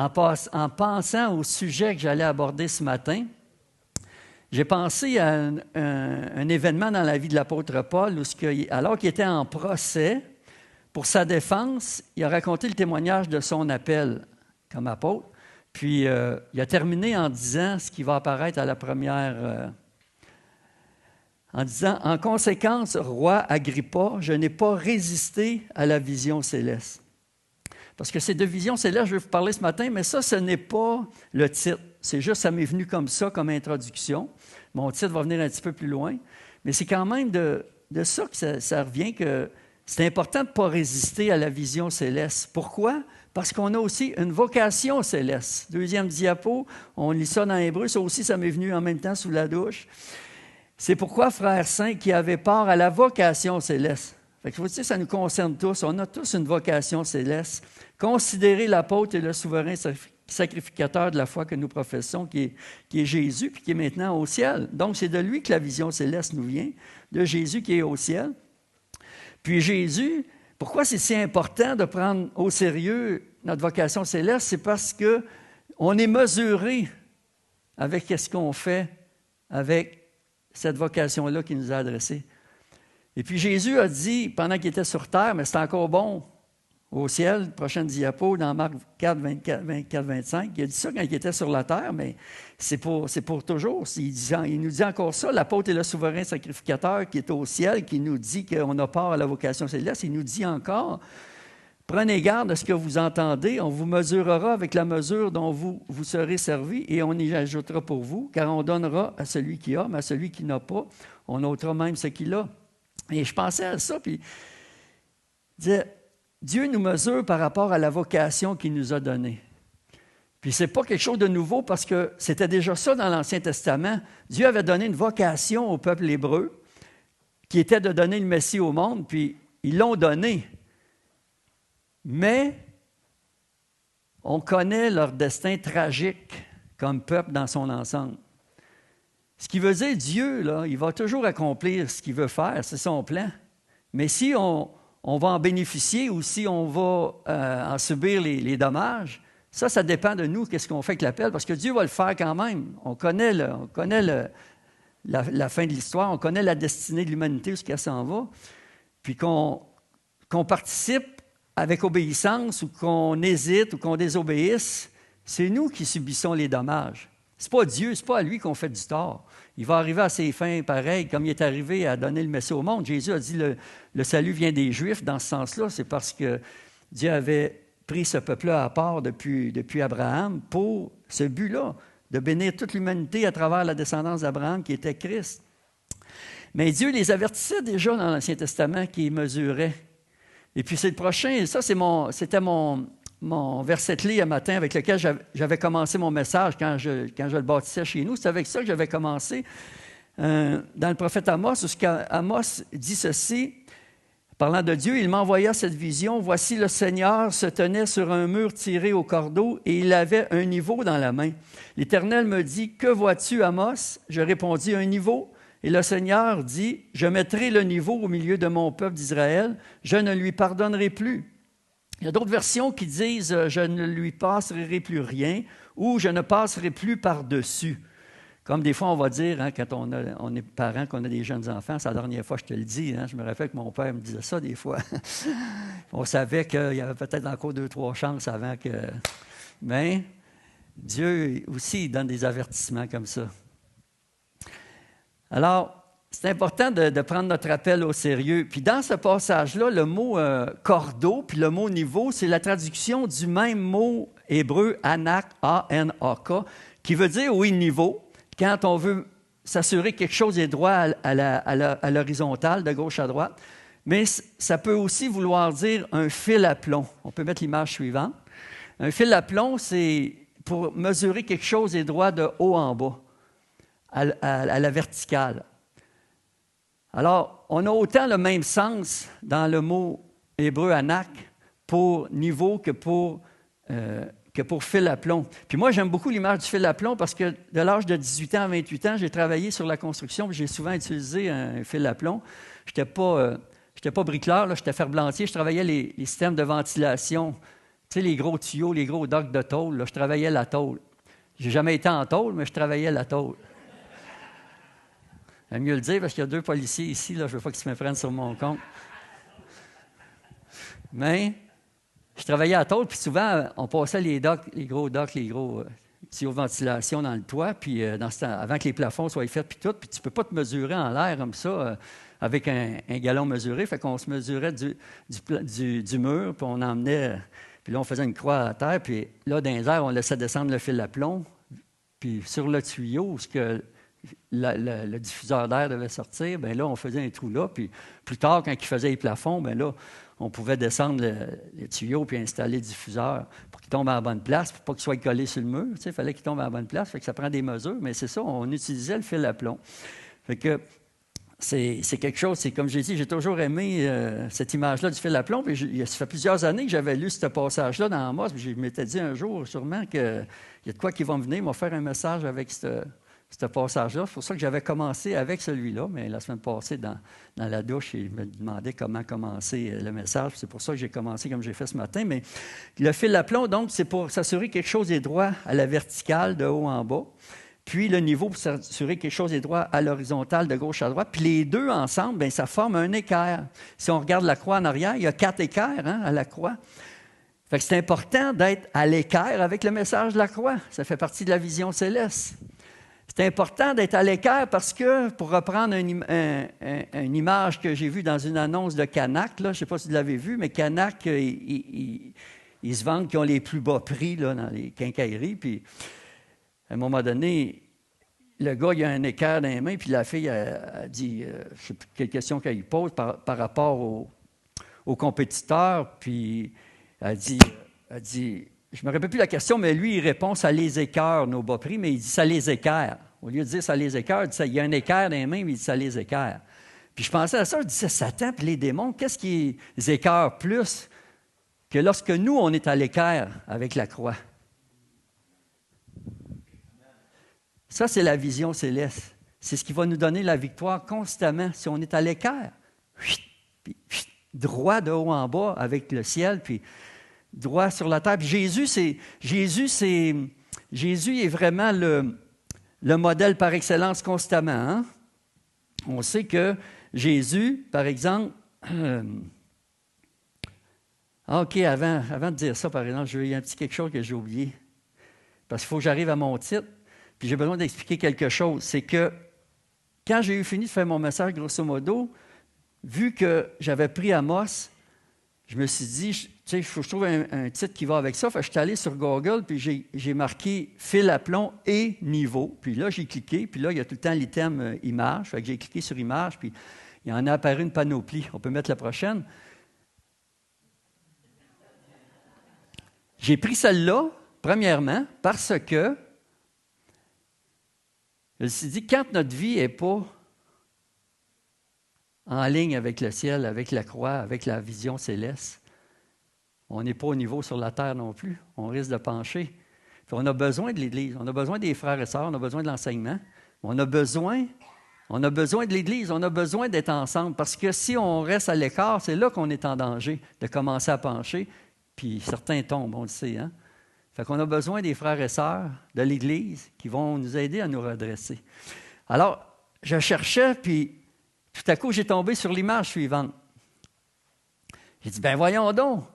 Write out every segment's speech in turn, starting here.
en pensant au sujet que j'allais aborder ce matin, j'ai pensé à un événement dans la vie de l'apôtre Paul où, alors qu'il était en procès, pour sa défense, il a raconté le témoignage de son appel comme apôtre. Puis, il a terminé en disant ce qui va apparaître à la première... en disant « En conséquence, roi Agrippa, je n'ai pas résisté à la vision céleste. » Parce que ces deux visions célestes, je vais vous parler ce matin, mais ça, ce n'est pas le titre. C'est juste, ça m'est venu comme ça, comme introduction. Mon titre va venir un petit peu plus loin. Mais c'est quand même de ça que ça revient, que c'est important de ne pas résister à la vision céleste. Pourquoi? Parce qu'on a aussi une vocation céleste. Deuxième diapo, on lit ça dans Hébreu. Ça aussi, ça m'est venu en même temps sous la douche. C'est pourquoi, frères saints, qui avaient part à la vocation céleste. Fait que vous savez, ça nous concerne tous. On a tous une vocation céleste. Considérez l'apôtre et le souverain sacrificateur de la foi que nous professons, qui est Jésus, puis qui est maintenant au ciel. Donc, c'est de lui que la vision céleste nous vient, de Jésus qui est au ciel. Puis Jésus, pourquoi c'est si important de prendre au sérieux notre vocation céleste? C'est parce qu'on est mesuré avec ce qu'on fait, avec cette vocation-là qu'il nous a adressée. Et puis Jésus a dit, pendant qu'il était sur terre, mais c'est encore bon au ciel, prochaine diapo, dans Marc 4, 24, 25, il a dit ça quand il était sur la terre, mais c'est pour toujours. Il nous dit encore ça, l'apôtre et le souverain sacrificateur qui est au ciel, qui nous dit qu'on a part à la vocation céleste, il nous dit encore, prenez garde à ce que vous entendez, on vous mesurera avec la mesure dont vous serez servis et on y ajoutera pour vous, car on donnera à celui qui a, mais à celui qui n'a pas, on ôtera même ce qu'il a. Et je pensais à ça, puis je disais, Dieu nous mesure par rapport à la vocation qu'il nous a donnée. Puis ce n'est pas quelque chose de nouveau parce que c'était déjà ça dans l'Ancien Testament. Dieu avait donné une vocation au peuple hébreu qui était de donner le Messie au monde, puis ils l'ont donné. Mais on connaît leur destin tragique comme peuple dans son ensemble. Ce qui veut dire Dieu, là, il va toujours accomplir ce qu'il veut faire, c'est son plan. Mais si on va en bénéficier ou si on va en subir les dommages, ça dépend de nous, qu'est-ce qu'on fait avec l'appel, parce que Dieu va le faire quand même. On connaît la fin de l'histoire, on connaît la destinée de l'humanité, où ce qu'elle s'en va, puis qu'on participe avec obéissance ou qu'on hésite ou qu'on désobéisse, c'est nous qui subissons les dommages. Ce n'est pas Dieu, ce n'est pas à lui qu'on fait du tort. Il va arriver à ses fins pareil, comme il est arrivé à donner le Messie au monde. Jésus a dit le salut vient des Juifs. Dans ce sens-là, c'est parce que Dieu avait pris ce peuple-là à part depuis Abraham pour ce but-là, de bénir toute l'humanité à travers la descendance d'Abraham qui était Christ. Mais Dieu les avertissait déjà dans l'Ancien Testament qu'ils mesuraient. Et puis c'est le prochain, ça c'était mon verset clé à matin avec lequel j'avais commencé mon message quand je le bâtissais chez nous. C'est avec ça que j'avais commencé dans le prophète Amos, où Amos dit ceci, parlant de Dieu, « Il m'envoya cette vision, voici le Seigneur se tenait sur un mur tiré au cordeau et il avait un niveau dans la main. L'Éternel me dit, « Que vois-tu, Amos? » Je répondis, « Un niveau. » Et le Seigneur dit, « Je mettrai le niveau au milieu de mon peuple d'Israël, je ne lui pardonnerai plus. » Il y a d'autres versions qui disent « Je ne lui passerai plus rien » ou « Je ne passerai plus par-dessus ». Comme des fois, on va dire, hein, quand on est parent, qu'on a des jeunes enfants, c'est la dernière fois que je te le dis, hein, je me rappelle que mon père me disait ça des fois. On savait qu'il y avait peut-être encore 2-3 chances avant que... Mais Dieu aussi, il donne des avertissements comme ça. Alors, c'est important de prendre notre appel au sérieux. Puis dans ce passage-là, le mot cordeau, puis le mot niveau, c'est la traduction du même mot hébreu anak, A-N-A-K, qui veut dire, oui, niveau, quand on veut s'assurer que quelque chose est droit à l'horizontale, de gauche à droite. Mais ça peut aussi vouloir dire un fil à plomb. On peut mettre l'image suivante. Un fil à plomb, c'est pour mesurer quelque chose est droit de haut en bas, à la verticale. Alors, on a autant le même sens dans le mot hébreu anak pour niveau que pour fil à plomb. Puis moi, j'aime beaucoup l'image du fil à plomb parce que de l'âge de 18 ans à 28 ans, j'ai travaillé sur la construction puis j'ai souvent utilisé un fil à plomb. Je n'étais pas bricoleur, j'étais ferblantier. Je travaillais les systèmes de ventilation Tu sais, les gros tuyaux, les gros docks de tôle, là, je travaillais la tôle. J'ai jamais été en tôle, mais je travaillais la tôle. J'aime mieux le dire parce qu'il y a 2 policiers ici, là, je ne veux pas qu'ils se me prennent sur mon compte. Mais je travaillais à la tôle, puis souvent, on passait les gros tuyaux de ventilation dans le toit, puis avant que les plafonds soient faits, puis tout, puis tu ne peux pas te mesurer en l'air comme ça avec un galon mesuré. Fait qu'on se mesurait du mur, puis on emmenait, puis là, on faisait une croix à terre, puis là, dans les airs, on laissait descendre le fil à plomb, puis sur le tuyau, ce que le diffuseur d'air devait sortir, bien là, on faisait un trou là, puis plus tard, quand il faisait les plafonds, bien là, on pouvait descendre les tuyaux puis installer le diffuseur pour qu'il tombe à la bonne place, pour pas qu'il soit collé sur le mur. Tu sais, il fallait qu'il tombe à la bonne place, fait que ça prend des mesures, mais c'est ça, on utilisait le fil à plomb. Fait que c'est quelque chose, c'est comme j'ai dit, j'ai toujours aimé cette image-là du fil à plomb, puis ça fait plusieurs années que j'avais lu ce passage-là dans Amos, puis je m'étais dit un jour, sûrement, qu'il y a de quoi qui va me venir, m'a faire un message avec ce passage-là. C'est pour ça que j'avais commencé avec celui-là, mais la semaine passée, dans la douche, il me demandait comment commencer le message. C'est pour ça que j'ai commencé comme j'ai fait ce matin. Mais le fil à plomb, donc, c'est pour s'assurer que quelque chose est droit à la verticale, de haut en bas. Puis le niveau pour s'assurer que quelque chose est droit à l'horizontale, de gauche à droite. Puis les deux ensemble, bien, ça forme un équerre. Si on regarde la croix en arrière, il y a 4 équerres à la croix. Fait que c'est important d'être à l'équerre avec le message de la croix. Ça fait partie de la vision céleste. C'est important d'être à l'équerre parce que, pour reprendre une image que j'ai vue dans une annonce de Canac, là, je ne sais pas si vous l'avez vu, mais Canac, ils se vendent qu'ils ont les plus bas prix là, dans les quincailleries. Puis, à un moment donné, le gars, il a un équerre dans les mains, puis la fille a dit, je ne sais plus quelle question qu'elle lui pose par rapport aux compétiteurs, puis elle dit, je ne me rappelle plus la question, mais lui, il répond « ça les écœure, nos bas prix », mais il dit « ça les équerre ». Au lieu de dire « ça les équerre », il dit « il y a un équerre dans les mains, mais il dit « ça les équerre ». Puis je pensais à ça, je disais « Satan et les démons, qu'est-ce qui les équerre plus que lorsque nous, on est à l'équerre avec la croix ?» Ça, c'est la vision céleste. C'est ce qui va nous donner la victoire constamment. Si on est à l'équerre, droit de haut en bas avec le ciel, puis droit sur la terre. Puis Jésus est vraiment le modèle par excellence constamment. Hein? On sait que Jésus, par exemple, OK, avant de dire ça, par exemple, il y a un petit quelque chose que j'ai oublié. Parce qu'il faut que j'arrive à mon titre, puis j'ai besoin d'expliquer quelque chose. C'est que quand j'ai eu fini de faire mon message, grosso modo, vu que j'avais pris Amos, je me suis dit, tu sais, il faut que je trouve un titre qui va avec ça. Fait que je suis allé sur Google, puis j'ai marqué fil à plomb et niveau. Puis là, j'ai cliqué, puis là, il y a tout le temps l'item image. Fait que j'ai cliqué sur image, puis il y en a apparu une panoplie. On peut mettre la prochaine. J'ai pris celle-là, premièrement, parce que je me suis dit, quand notre vie n'est pas en ligne avec le ciel, avec la croix, avec la vision céleste, on n'est pas au niveau sur la terre non plus. On risque de pencher. Puis on a besoin de l'Église, on a besoin des frères et sœurs, on a besoin de l'enseignement. On a besoin de l'Église, on a besoin d'être ensemble. Parce que si on reste à l'écart, c'est là qu'on est en danger de commencer à pencher. Puis certains tombent, on le sait. Hein? Fait qu'on a besoin des frères et sœurs de l'Église qui vont nous aider à nous redresser. Alors, je cherchais, puis tout à coup, j'ai tombé sur l'image suivante. J'ai dit, ben voyons donc,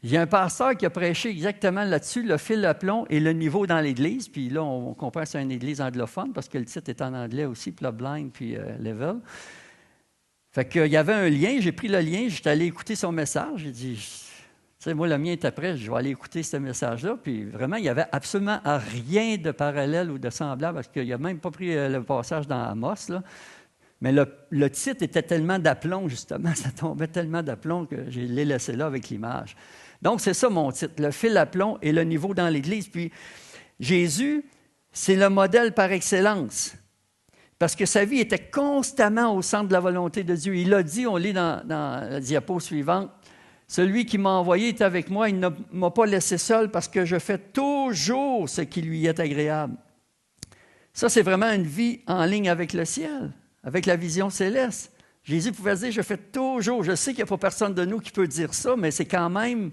il y a un pasteur qui a prêché exactement là-dessus, le fil à plomb et le niveau dans l'Église. Puis là, on comprend que c'est une Église anglophone parce que le titre est en anglais aussi, Plotline puis Level. Fait qu'il y avait un lien, j'ai pris le lien, j'étais allé écouter son message. J'ai dit, tu sais, moi, le mien était prêt, je vais aller écouter ce message-là. Puis vraiment, il n'y avait absolument rien de parallèle ou de semblable parce qu'il n'a même pas pris le passage dans Amos, là. Mais le titre était tellement d'aplomb, justement, ça tombait tellement d'aplomb que je l'ai laissé là avec l'image. Donc, c'est ça mon titre, le fil à plomb et le niveau dans l'Église. Puis, Jésus, c'est le modèle par excellence, parce que sa vie était constamment au centre de la volonté de Dieu. Il l'a dit, on lit dans la diapo suivante, « Celui qui m'a envoyé est avec moi, il ne m'a pas laissé seul parce que je fais toujours ce qui lui est agréable. » Ça, c'est vraiment une vie en ligne avec le ciel, avec la vision céleste. Jésus pouvait dire, je fais toujours, je sais qu'il n'y a pas personne de nous qui peut dire ça, mais c'est quand même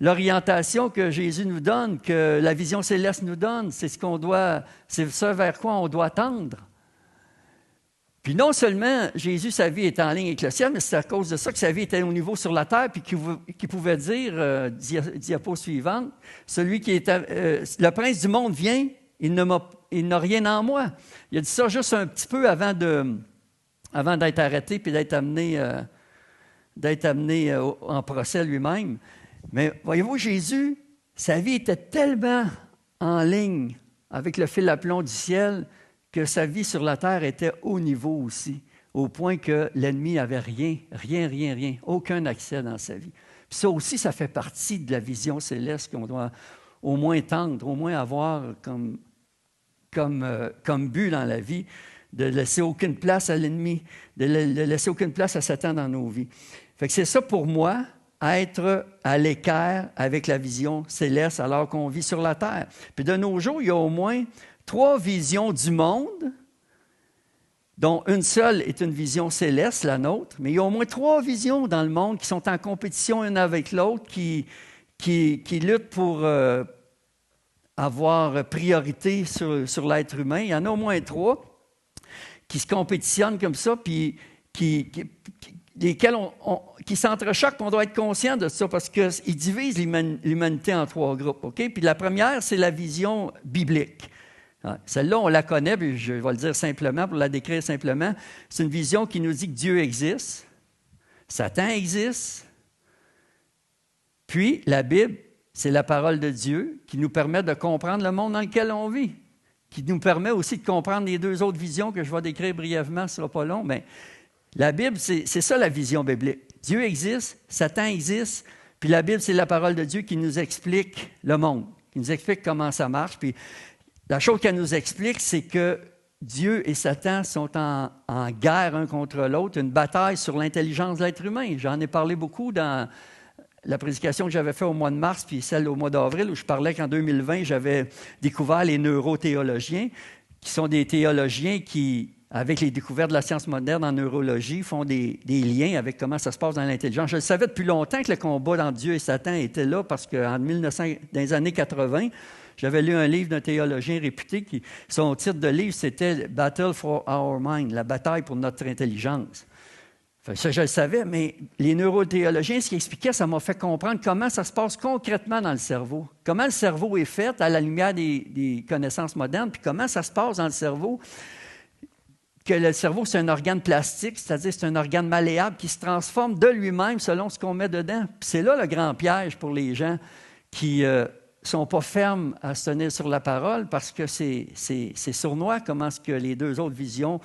l'orientation que Jésus nous donne, que la vision céleste nous donne. C'est ce vers quoi on doit tendre. Puis non seulement Jésus, sa vie est en ligne avec le ciel, mais c'est à cause de ça que sa vie était au niveau sur la terre, puis qu'il pouvait dire, diapo suivante, celui qui est le prince du monde vient, il n'a rien en moi. Il a dit ça juste un petit peu avant d'être arrêté puis d'être amené en procès lui-même. Mais voyez-vous, Jésus, sa vie était tellement en ligne avec le fil à plomb du ciel que sa vie sur la terre était haut niveau aussi, au point que l'ennemi n'avait rien, aucun accès dans sa vie. Puis ça aussi, ça fait partie de la vision céleste qu'on doit au moins tendre, au moins avoir comme but dans la vie, de laisser aucune place à l'ennemi, de laisser aucune place à Satan dans nos vies. Fait que c'est ça pour moi, être à l'équerre avec la vision céleste alors qu'on vit sur la terre. Puis de nos jours, il y a au moins 3 visions du monde, dont une seule est une vision céleste, la nôtre, mais il y a au moins 3 visions dans le monde qui sont en compétition une avec l'autre, qui luttent pour avoir priorité sur l'être humain. Il y en a au moins 3 qui se compétitionnent comme ça, puis qui s'entrechoquent, on doit être conscient de ça, parce qu'ils divisent l'humanité en 3 groupes. Okay? Puis la première, c'est la vision biblique. Celle-là, on la connaît, puis je vais le dire simplement, pour la décrire simplement. C'est une vision qui nous dit que Dieu existe, Satan existe, puis la Bible, c'est la parole de Dieu qui nous permet de comprendre le monde dans lequel on vit, qui nous permet aussi de comprendre les 2 autres visions que je vais décrire brièvement, ce ne sera pas long, mais la Bible, c'est ça la vision biblique. Dieu existe, Satan existe, puis la Bible, c'est la parole de Dieu qui nous explique le monde, qui nous explique comment ça marche, puis la chose qu'elle nous explique, c'est que Dieu et Satan sont en guerre un contre l'autre, une bataille sur l'intelligence de l'être humain. J'en ai parlé beaucoup dans la prédication que j'avais faite au mois de mars, puis celle au mois d'avril, où je parlais qu'en 2020, j'avais découvert les neurothéologiens, qui sont des théologiens qui, avec les découvertes de la science moderne en neurologie, font des liens avec comment ça se passe dans l'intelligence. Je le savais depuis longtemps que le combat entre Dieu et Satan était là, parce qu'en dans les années 80, j'avais lu un livre d'un théologien réputé qui, son titre de livre, c'était « Battle for our mind », la bataille pour notre intelligence. Ça, je le savais, mais les neurothéologiens, ce qu'ils expliquaient, ça m'a fait comprendre comment ça se passe concrètement dans le cerveau. Comment le cerveau est fait à la lumière des connaissances modernes, puis comment ça se passe dans le cerveau. Que le cerveau, c'est un organe plastique, c'est-à-dire c'est un organe malléable qui se transforme de lui-même selon ce qu'on met dedans. Puis c'est là le grand piège pour les gens qui ne sont pas fermes à se tenir sur la parole, parce que c'est sournois comment est-ce que les 2 autres visions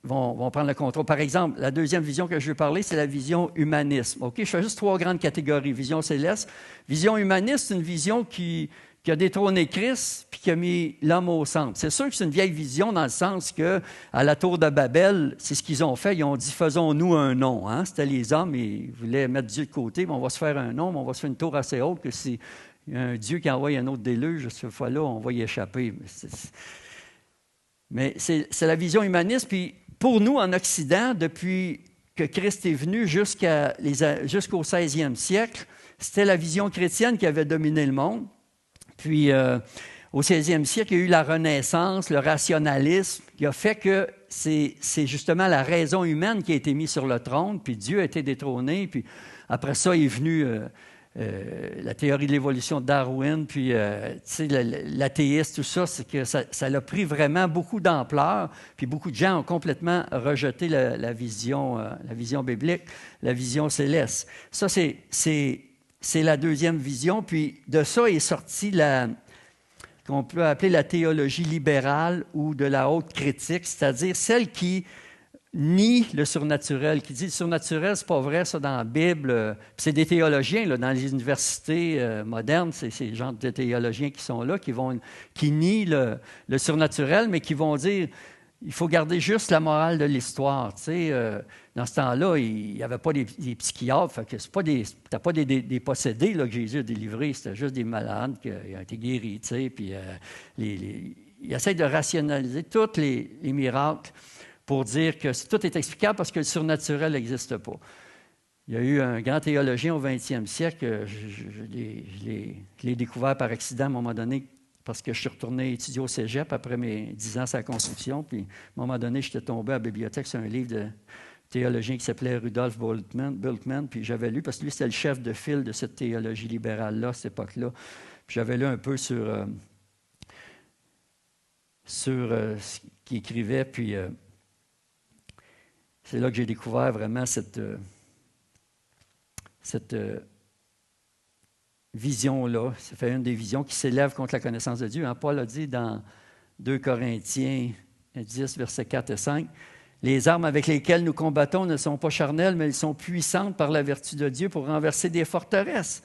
vont prendre le contrôle. Par exemple, la deuxième vision que je veux parler, c'est la vision humanisme. Okay? Je fais juste 3 grandes catégories. Vision céleste. Vision humaniste, c'est une vision qui a détrôné Christ puis qui a mis l'homme au centre. C'est sûr que c'est une vieille vision dans le sens que à la tour de Babel, c'est ce qu'ils ont fait. Ils ont dit « faisons-nous un nom hein? ». C'était les hommes, ils voulaient mettre Dieu de côté, mais on va se faire un nom, mais on va se faire une tour assez haute que si un Dieu qui envoie un autre déluge, cette fois-là, on va y échapper. Mais c'est la vision humaniste. Puis pour nous, en Occident, depuis que Christ est venu jusqu'au 16e siècle, c'était la vision chrétienne qui avait dominé le monde. Puis au 16e siècle, il y a eu la Renaissance, le rationalisme, qui a fait que c'est justement la raison humaine qui a été mise sur le trône, puis Dieu a été détrôné. Puis après ça, est venu la théorie de l'évolution de Darwin, puis l'athéisme, tout ça, c'est que ça a pris vraiment beaucoup d'ampleur, puis beaucoup de gens ont complètement rejeté la vision biblique, la vision céleste. Ça, c'est la deuxième vision, puis de ça est sortie qu'on peut appeler la théologie libérale ou de la haute critique, c'est-à-dire celle qui nie le surnaturel, qui dit le surnaturel, c'est pas vrai, ça, dans la Bible. Puis c'est des théologiens, là, dans les universités modernes, c'est ces genres de théologiens qui sont là, qui nient le surnaturel, mais qui vont dire il faut garder juste la morale de l'histoire. Tu sais, dans ce temps-là, il n'y avait pas des psychiatres, fait que c'était pas des possédés là, que Jésus a délivrés, c'était juste des malades qui ont été guéris. Tu sais, puis il essaie de rationaliser tous les miracles pour dire que tout est explicable parce que le surnaturel n'existe pas. Il y a eu un grand théologien au 20e siècle, je l'ai découvert par accident à un moment donné, parce que je suis retourné étudier au cégep après mes 10 ans à la construction, puis à un moment donné, j'étais tombé à la bibliothèque sur un livre de théologien qui s'appelait Rudolf Bultmann, puis j'avais lu, parce que lui, c'était le chef de file de cette théologie libérale-là, à cette époque-là. Puis j'avais lu un peu sur ce qu'il écrivait, puis c'est là que j'ai découvert vraiment cette vision-là. Ça fait une des visions qui s'élève contre la connaissance de Dieu. Paul a dit dans 2 Corinthiens 10, versets 4 et 5, « Les armes avec lesquelles nous combattons ne sont pas charnelles, mais elles sont puissantes par la vertu de Dieu pour renverser des forteresses. »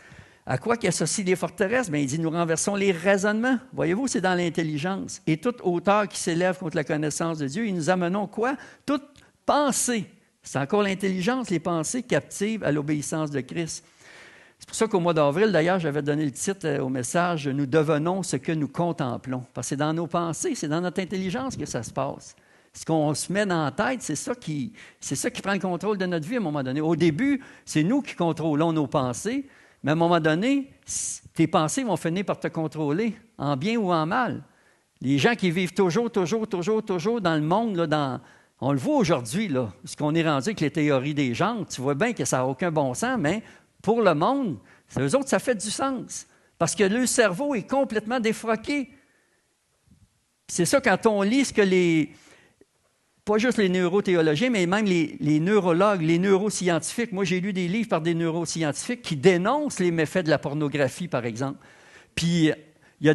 À quoi qu'il associe les forteresses? Bien, il dit, nous renversons les raisonnements. Voyez-vous, c'est dans l'intelligence. Et toute hauteur qui s'élève contre la connaissance de Dieu, et nous amenons quoi? Toute pensée. C'est encore l'intelligence, les pensées captives à l'obéissance de Christ. C'est pour ça qu'au mois d'avril, d'ailleurs, j'avais donné le titre au message « Nous devenons ce que nous contemplons ». Parce que c'est dans nos pensées, c'est dans notre intelligence que ça se passe. Ce qu'on se met dans la tête, c'est ça qui prend le contrôle de notre vie à un moment donné. Au début, c'est nous qui contrôlons nos pensées, mais à un moment donné, tes pensées vont finir par te contrôler, en bien ou en mal. Les gens qui vivent toujours dans le monde, là, on le voit aujourd'hui, là, ce qu'on est rendu avec les théories des genres, tu vois bien que ça n'a aucun bon sens, mais pour le monde, eux autres, ça fait du sens. Parce que le cerveau est complètement défroqué. C'est ça quand on lit ce que pas juste les neurothéologiens, mais même les neurologues, les neuroscientifiques. Moi, j'ai lu des livres par des neuroscientifiques qui dénoncent les méfaits de la pornographie, par exemple. Puis, il y a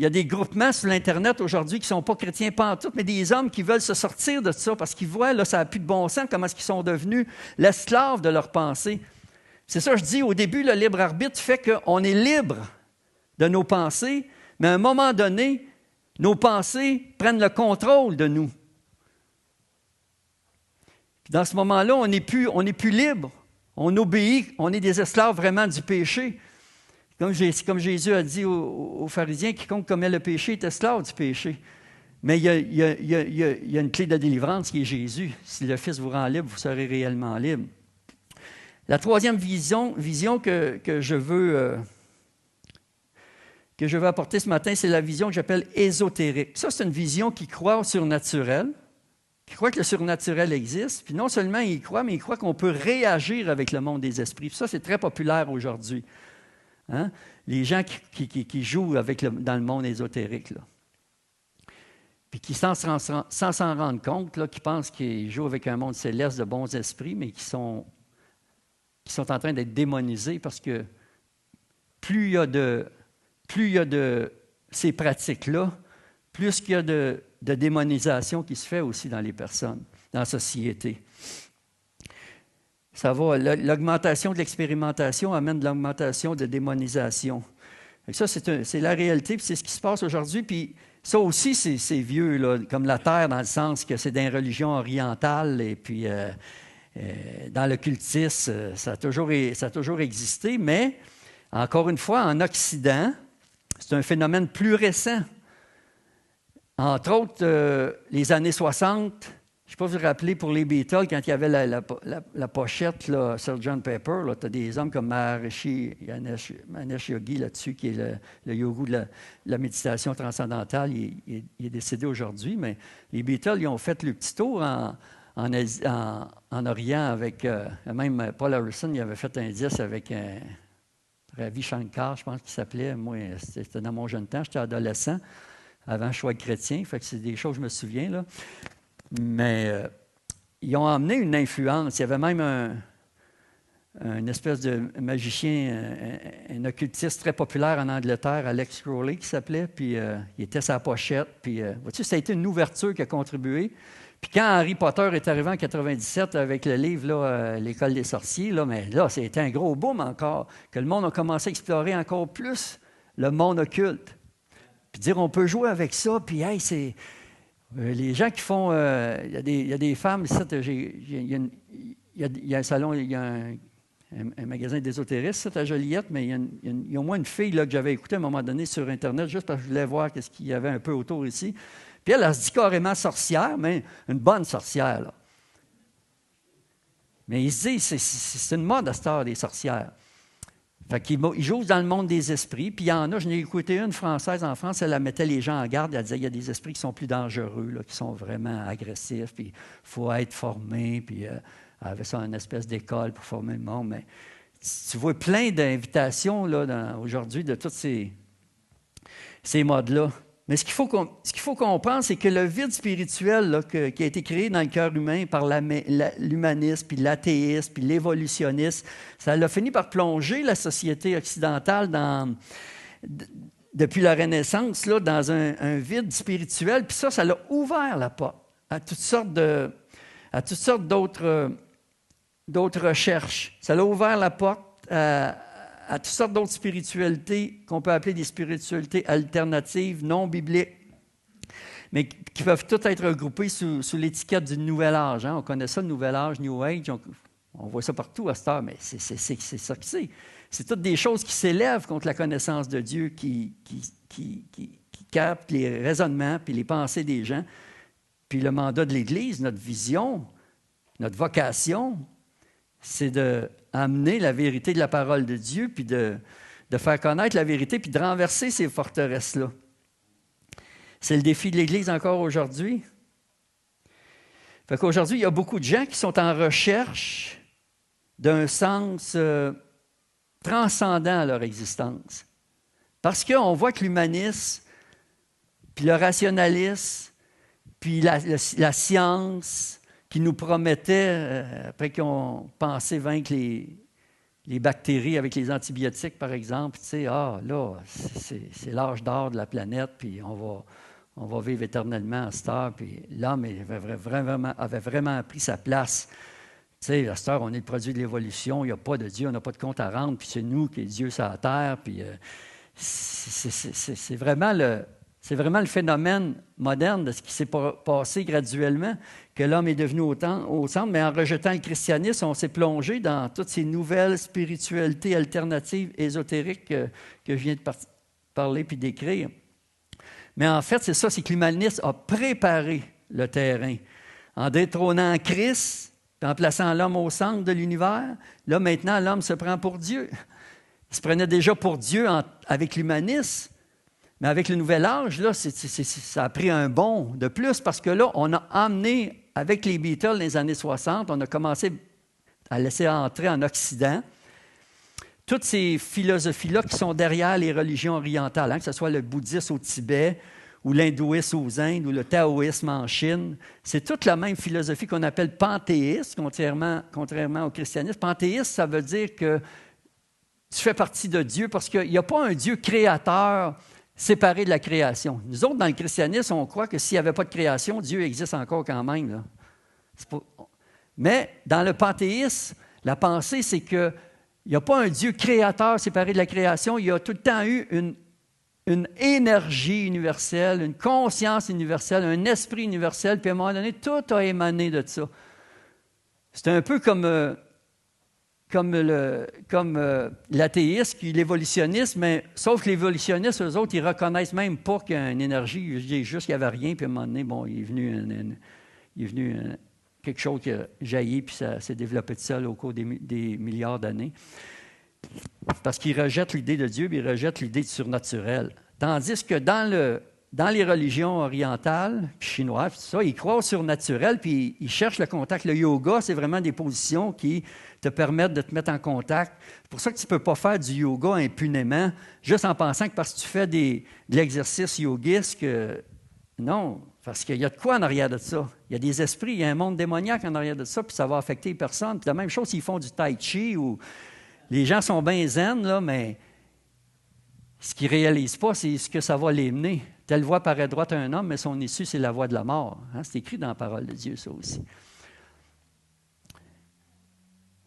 des groupements sur l'Internet aujourd'hui qui ne sont pas chrétiens pantoute, mais des hommes qui veulent se sortir de ça parce qu'ils voient, là, ça n'a plus de bon sens, comment est-ce qu'ils sont devenus l'esclave de leurs pensées. C'est ça, je dis, au début, le libre arbitre fait qu'on est libre de nos pensées, mais à un moment donné, nos pensées prennent le contrôle de nous. Puis dans ce moment-là, on n'est plus libre. On obéit, on est des esclaves vraiment du péché. Comme Jésus a dit aux pharisiens, quiconque commet le péché est esclave du péché. Mais il y a une clé de délivrance qui est Jésus. Si le Fils vous rend libre, vous serez réellement libre. La troisième vision que je veux apporter ce matin, c'est la vision que j'appelle ésotérique. Ça, c'est une vision qui croit au surnaturel, qui croit que le surnaturel existe. Puis non seulement il croit, mais il croit qu'on peut réagir avec le monde des esprits. Puis ça, c'est très populaire aujourd'hui. Hein? Les gens qui jouent dans le monde ésotérique, là. Puis qui, sans s'en rendre compte, là, qui pensent qu'ils jouent avec un monde céleste de bons esprits, mais qui sont en train d'être démonisés parce que plus il y a de ces pratiques-là, plus qu'il y a de démonisation qui se fait aussi dans les personnes, dans la société. Ça va, l'augmentation de l'expérimentation amène de l'augmentation de démonisation. Et ça, c'est la réalité, puis c'est ce qui se passe aujourd'hui. Puis ça aussi, c'est vieux, là, comme la Terre, dans le sens que c'est des religions orientales, et puis dans l'occultisme, ça a toujours existé, mais encore une fois, en Occident, c'est un phénomène plus récent. Entre autres, les années 60, je ne sais pas si vous vous rappelez, pour les Beatles, quand il y avait la pochette, là, Sgt. Pepper, tu as des hommes comme Maharishi Mahesh Yogi là-dessus, qui est le yogout de la méditation transcendantale. Il est décédé aujourd'hui, mais les Beatles, ils ont fait le petit tour en Orient avec, même Paul Harrison, il avait fait un disque avec Ravi Shankar, je pense qu'il s'appelait. Moi, c'était dans mon jeune temps, j'étais adolescent, avant je sois chrétien, fait que c'est des choses que je me souviens, là. Mais ils ont amené une influence. Il y avait même un espèce de magicien, un occultiste très populaire en Angleterre, Alex Crowley, qui s'appelait, puis il était sa pochette, puis vois-tu, ça a été une ouverture qui a contribué. Puis quand Harry Potter est arrivé en 97 avec le livre là, L'École des sorciers, là, mais là, c'était un gros boom encore, que le monde a commencé à explorer encore plus le monde occulte. Puis dire, on peut jouer avec ça, puis hey, c'est... les gens qui font... Il y a des femmes, il y a un salon, il y a un magasin d'ésotéristes à Joliette, mais il y a au moins une fille là, que j'avais écoutée à un moment donné sur Internet, juste parce que je voulais voir ce qu'il y avait un peu autour ici. Puis elle se dit carrément sorcière, mais une bonne sorcière, là. Mais ils se disent, c'est une mode à cette heure, des sorcières. Fait qu'ils jouent dans le monde des esprits. Puis il y en a, je n'ai écouté une française en France, elle mettait les gens en garde. Elle disait, il y a des esprits qui sont plus dangereux, là, qui sont vraiment agressifs, puis il faut être formé. Puis elle avait ça une espèce d'école pour former le monde. Mais tu vois plein d'invitations là, aujourd'hui de tous ces modes-là. Mais ce qu'il faut comprendre, c'est que le vide spirituel là, qui a été créé dans le cœur humain par l'humanisme, puis l'athéisme, puis l'évolutionnisme, ça a fini par plonger la société occidentale depuis la Renaissance là, dans un vide spirituel. Puis ça l'a ouvert la porte à toutes sortes d'autres recherches. Ça l'a ouvert la porte à toutes sortes d'autres spiritualités qu'on peut appeler des spiritualités alternatives, non bibliques, mais qui peuvent toutes être regroupées sous l'étiquette du Nouvel Âge. Hein? On connaît ça, le Nouvel Âge, New Age, on voit ça partout à cette heure, mais c'est ça que c'est. C'est toutes des choses qui s'élèvent contre la connaissance de Dieu, qui captent les raisonnements puis les pensées des gens. Puis le mandat de l'Église, notre vision, notre vocation, c'est d'amener la vérité de la parole de Dieu, puis de faire connaître la vérité, puis de renverser ces forteresses-là. C'est le défi de l'Église encore aujourd'hui. Fait qu'aujourd'hui, il y a beaucoup de gens qui sont en recherche d'un sens transcendant à leur existence. Parce qu'on voit que l'humanisme, puis le rationalisme, puis la science qui nous promettait, après qu'ils ont pensé vaincre les bactéries avec les antibiotiques, par exemple, tu sais, là, c'est l'âge d'or de la planète, puis on va vivre éternellement à cette heure, puis l'homme avait vraiment pris sa place. Tu sais, à cette heure, on est le produit de l'évolution, il n'y a pas de Dieu, on n'a pas de compte à rendre, puis c'est nous qui est Dieu sur la terre, puis c'est vraiment le phénomène moderne de ce qui s'est passé graduellement, que l'homme est devenu au centre, mais en rejetant le christianisme, on s'est plongé dans toutes ces nouvelles spiritualités alternatives, ésotériques que je viens de parler puis d'écrire. Mais en fait, c'est que l'humanisme a préparé le terrain. En détrônant Christ, en plaçant l'homme au centre de l'univers, là maintenant, l'homme se prend pour Dieu. Il se prenait déjà pour Dieu avec l'humanisme. Mais avec le Nouvel Âge, là, ça a pris un bond de plus parce que là, on a amené, avec les Beatles dans les années 60, on a commencé à laisser entrer en Occident toutes ces philosophies-là qui sont derrière les religions orientales, hein, que ce soit le bouddhisme au Tibet ou l'hindouisme aux Indes ou le taoïsme en Chine. C'est toute la même philosophie qu'on appelle panthéiste, contrairement au christianisme. Panthéiste, ça veut dire que tu fais partie de Dieu parce qu'il n'y a pas un Dieu créateur séparé de la création. Nous autres, dans le christianisme, on croit que s'il n'y avait pas de création, Dieu existe encore quand même. Là. Mais dans le panthéisme, la pensée, c'est qu'il n'y a pas un Dieu créateur séparé de la création. Il y a tout le temps eu une énergie universelle, une conscience universelle, un esprit universel, puis à un moment donné, tout a émané de ça. C'est un peu comme l'athéisme, l'évolutionniste, mais sauf que les évolutionnistes, eux autres, ils ne reconnaissent même pas qu'il y a une énergie. Ils disent juste qu'il n'y avait rien, puis à un moment donné, bon, il est venu quelque chose qui a jailli, puis ça s'est développé de seul au cours des milliards d'années. Parce qu'ils rejettent l'idée de Dieu, puis ils rejettent l'idée du surnaturel. Tandis que dans les religions orientales, puis chinoises, tout ça, ils croient au surnaturel, puis ils cherchent le contact. Le yoga, c'est vraiment des positions qui te permettent de te mettre en contact. C'est pour ça que tu ne peux pas faire du yoga impunément, juste en pensant que parce que tu fais de l'exercice yogique, non, parce qu'il y a de quoi en arrière de ça. Il y a des esprits, il y a un monde démoniaque en arrière de ça, puis ça va affecter les personnes. Puis la même chose s'ils font du tai chi, ou les gens sont bien zen, là, mais ce qu'ils ne réalisent pas, c'est ce que ça va les mener. Telle voie paraît droite à un homme, mais son issue, c'est la voie de la mort. Hein? C'est écrit dans la parole de Dieu, ça aussi.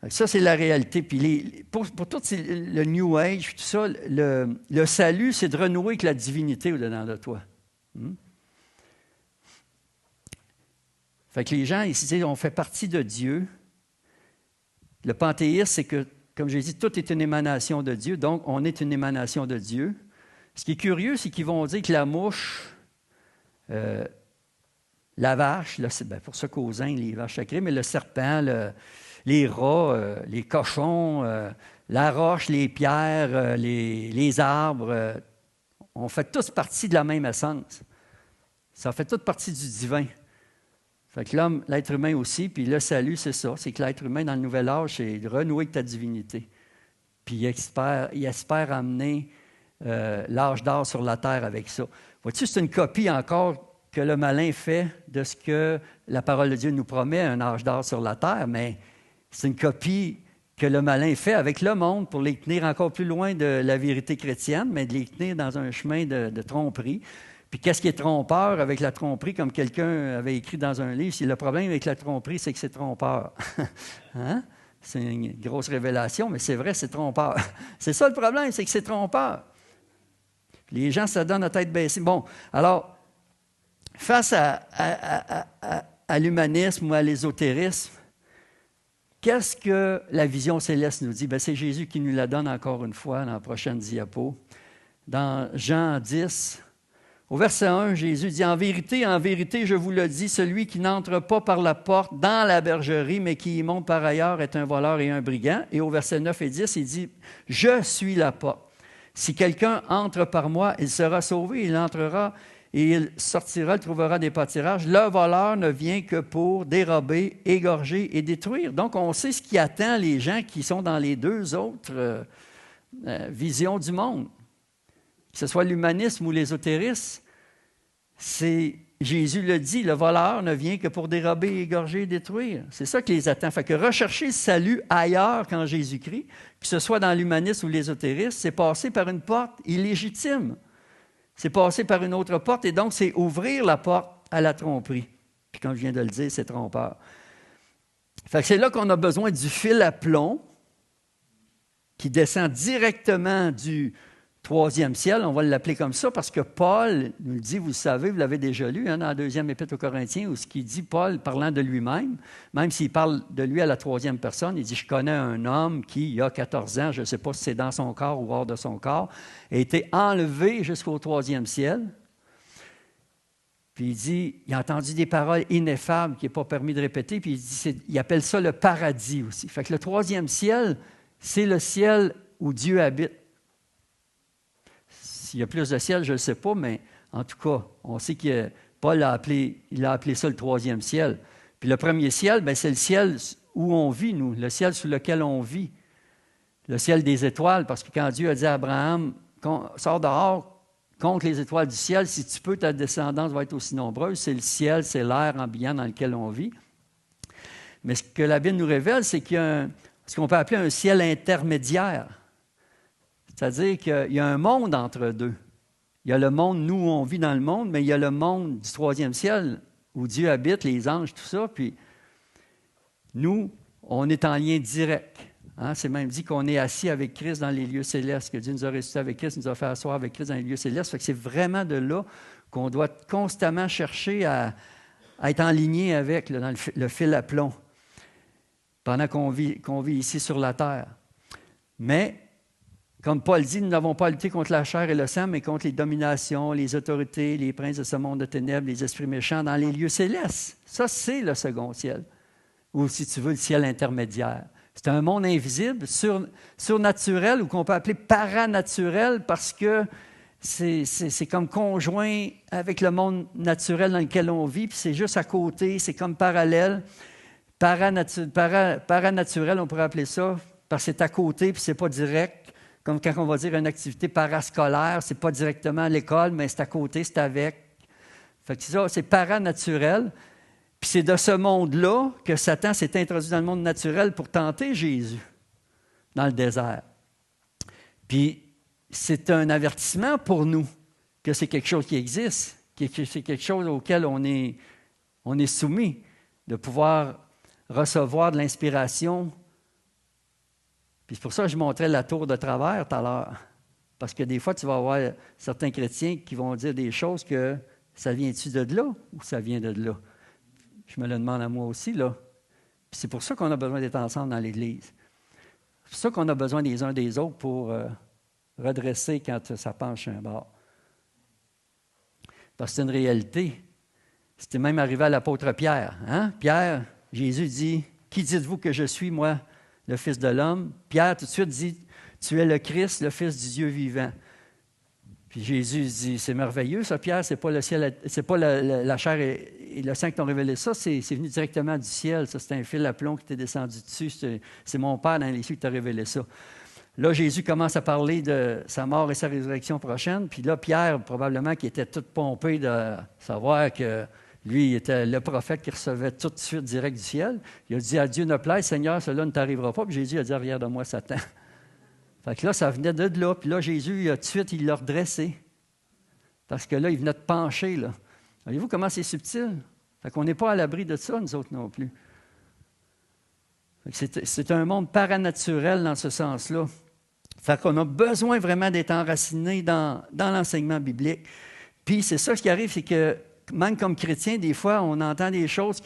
Ça, c'est la réalité. Puis pour tout le New Age, tout ça, le salut, c'est de renouer avec la divinité au-dedans de toi. Fait que les gens, ils se disent, on fait partie de Dieu. Le panthéisme, c'est que, comme j'ai dit, tout est une émanation de Dieu, donc on est une émanation de Dieu. Ce qui est curieux, c'est qu'ils vont dire que la mouche, la vache, là, c'est pour ça qu'aux Indes, les vaches sacrées, mais le serpent, les rats, les cochons, la roche, les pierres, les arbres, on fait tous partie de la même essence. Ça fait toute partie du divin. Fait que l'homme, l'être humain aussi, puis le salut, c'est ça. C'est que l'être humain, dans le nouvel âge, c'est de renouer avec ta divinité. Puis il espère amener l'âge d'or sur la terre avec ça. Vois-tu, c'est une copie encore que le malin fait de ce que la parole de Dieu nous promet, un âge d'or sur la terre, mais c'est une copie que le malin fait avec le monde pour les tenir encore plus loin de la vérité chrétienne, mais de les tenir dans un chemin de tromperie. Puis qu'est-ce qui est trompeur avec la tromperie, comme quelqu'un avait écrit dans un livre? Le problème avec la tromperie, c'est que c'est trompeur. Hein? C'est une grosse révélation, mais c'est vrai, c'est trompeur. C'est ça le problème, c'est que c'est trompeur. Les gens se donnent la tête baissée. Bon, alors, face à l'humanisme ou à l'ésotérisme, qu'est-ce que la vision céleste nous dit? Bien, c'est Jésus qui nous la donne encore une fois dans la prochaine diapo. Dans Jean 10, au verset 1, Jésus dit « en vérité, je vous le dis, celui qui n'entre pas par la porte dans la bergerie, mais qui y monte par ailleurs est un voleur et un brigand. » Et au verset 9 et 10, il dit « je suis la porte. Si quelqu'un entre par moi, il sera sauvé, il entrera et il sortira, il trouvera des pâtirages. Le voleur ne vient que pour dérober, égorger et détruire. » Donc, on sait ce qui attend les gens qui sont dans les deux autres visions du monde. Que ce soit l'humanisme ou l'ésotérisme, c'est, Jésus le dit, le voleur ne vient que pour dérober, égorger et détruire. C'est ça qui les attend. Fait que rechercher le salut ailleurs qu'en Jésus-Christ, que ce soit dans l'humanisme ou l'ésotérisme, c'est passer par une porte illégitime. C'est passer par une autre porte et donc c'est ouvrir la porte à la tromperie. Puis comme je viens de le dire, c'est trompeur. Fait que c'est là qu'on a besoin du fil à plomb qui descend directement du troisième ciel, on va l'appeler comme ça, parce que Paul nous le dit, vous le savez, vous l'avez déjà lu dans la deuxième épître aux Corinthiens, où ce qu'il dit, Paul, parlant de lui-même, même s'il parle de lui à la troisième personne, il dit, je connais un homme qui, il y a 14 ans, je ne sais pas si c'est dans son corps ou hors de son corps, a été enlevé jusqu'au troisième ciel. Puis il dit, il a entendu des paroles ineffables qui n'est pas permis de répéter, puis il dit, il appelle ça le paradis aussi. Fait que le troisième ciel, c'est le ciel où Dieu habite. S'il y a plus de ciel, je ne le sais pas, mais en tout cas, on sait que Paul a appelé ça le troisième ciel. Puis le premier ciel, bien, c'est le ciel où on vit, nous, le ciel sous lequel on vit, le ciel des étoiles, parce que quand Dieu a dit à Abraham, sors dehors, compte les étoiles du ciel, si tu peux, ta descendance va être aussi nombreuse, c'est le ciel, c'est l'air ambiant dans lequel on vit. Mais ce que la Bible nous révèle, c'est qu'il y a ce qu'on peut appeler un ciel intermédiaire. C'est-à-dire qu'il y a un monde entre deux. Il y a le monde, nous, on vit dans le monde, mais il y a le monde du troisième ciel où Dieu habite, les anges, tout ça. Puis nous, on est en lien direct. Hein? C'est même dit qu'on est assis avec Christ dans les lieux célestes, que Dieu nous a ressuscités avec Christ, nous a fait asseoir avec Christ dans les lieux célestes. Fait que c'est vraiment de là qu'on doit constamment chercher à être en ligne avec, là, dans le fil à plomb, pendant qu'on vit ici sur la terre. Mais comme Paul dit, nous n'avons pas à lutter contre la chair et le sang, mais contre les dominations, les autorités, les princes de ce monde de ténèbres, les esprits méchants dans les lieux célestes. Ça, c'est le second ciel. Ou, si tu veux, le ciel intermédiaire. C'est un monde invisible, surnaturel, ou qu'on peut appeler paranaturel, parce que c'est comme conjoint avec le monde naturel dans lequel on vit, puis c'est juste à côté, c'est comme parallèle. Paranaturel, on pourrait appeler ça, parce que c'est à côté, puis c'est pas direct. Comme quand on va dire une activité parascolaire, ce n'est pas directement à l'école, mais c'est à côté, c'est avec. Fait que ça, c'est paranaturel. Puis c'est de ce monde-là que Satan s'est introduit dans le monde naturel pour tenter Jésus dans le désert. Puis c'est un avertissement pour nous que c'est quelque chose qui existe, que c'est quelque chose auquel on est soumis, de pouvoir recevoir de l'inspiration. Puis c'est pour ça que je montrais la tour de travers tout à l'heure. Parce que des fois, tu vas avoir certains chrétiens qui vont dire des choses que ça vient-tu de là ou ça vient de là? Je me le demande à moi aussi, là. Puis c'est pour ça qu'on a besoin d'être ensemble dans l'Église. C'est pour ça qu'on a besoin des uns des autres pour redresser quand ça penche un bord. Parce que c'est une réalité. C'était même arrivé à l'apôtre Pierre. Hein? Pierre, Jésus dit, Qui dites-vous que je suis, moi, le Fils de l'homme? Pierre, tout de suite, dit, tu es le Christ, le Fils du Dieu vivant. Puis Jésus dit, c'est merveilleux, ça, Pierre, c'est pas le ciel, c'est pas la chair et le sang qui t'ont révélé ça, c'est venu directement du ciel. Ça, c'est un fil à plomb qui t'est descendu dessus. C'est mon Père dans les cieux qui t'a révélé ça. Là, Jésus commence à parler de sa mort et sa résurrection prochaine. Puis là, Pierre, probablement, qui était tout pompé de savoir que lui, il était le prophète qui recevait tout de suite direct du ciel. Il a dit, à Dieu ne plaise, Seigneur, cela ne t'arrivera pas. Puis Jésus a dit, arrière de moi, Satan. Fait que là, ça venait de là. Puis là, Jésus, tout de suite, il l'a redressé. Parce que là, il venait de pencher, là. Voyez-vous comment c'est subtil? Fait qu'on n'est pas à l'abri de ça, nous autres non plus. C'est un monde paranaturel dans ce sens-là. Fait qu'on a besoin vraiment d'être enraciné dans l'enseignement biblique. Puis c'est ça ce qui arrive, c'est que même comme chrétien, des fois, on entend des choses